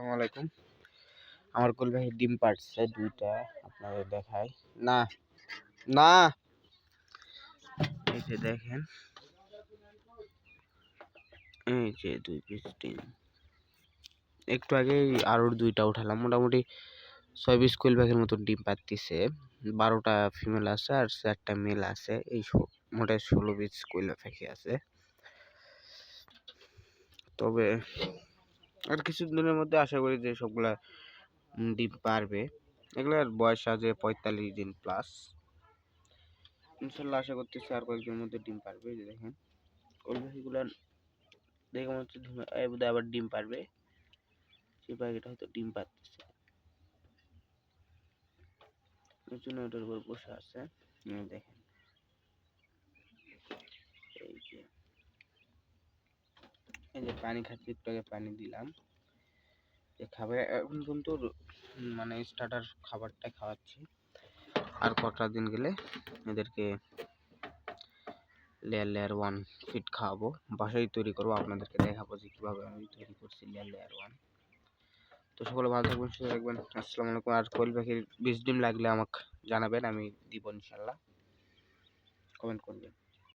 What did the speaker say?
আসসালামু আলাইকুম। আমার কোল পাখির ডিম পাড়ছে দুইটা, আপনাদের দেখাই। না না, এই যে দেখেন, এই যে 2 পিস ডিম। একটু আগে আরো দুইটা উঠালাম, মোটামুটি 6 পিস কোয়েল পাখির মতন ডিম পাড়তিছে। 12টা ফিমেল আছে আর 4টা মেল আছে। এই মোটে 16 পিস কোয়েল পাখি আছে। তবে আর কিছুদিনের মধ্যে আশা করি যে সবগুলা ডিম পারবে। এগুলার বয়স আছে 45 দিন প্লাস। ইনশাল্লাহ আশা করতেছি আর কয়েকদিনের মধ্যে ডিম পারবে। এই যে দেখেন কোয়েল পাখিগুলা দেখে মনে হচ্ছে বোধহয় আবার ডিম পারবে। সেই পাখিটা হয়তো ডিম পারতেছে, ওই জন্য ওটার উপর বসে আছে। দেখেন এই যে পানি খাচ্ছি, একটু আগে পানি দিলাম। খাবার এখন কিন্তু মানে স্টার্টার খাবারটা খাওয়াচ্ছি। আর কটা দিন গেলে এদেরকে লেয়ার 1 ফিড খাওয়াবো, বাসায় তৈরি করবো, আপনাদেরকে দেখাবো যে কিভাবে আমি তৈরি করছি লেয়ার 1। তো সকলে ভালো থাকবেন, সুস্থ থাকবেন। আসসালামু আলাইকুম। আর কোয়েল পাখির 20 ডিম লাগলে আমাকে জানাবেন, আমি দিব ইনশাল্লাহ। কমেন্ট করবেন।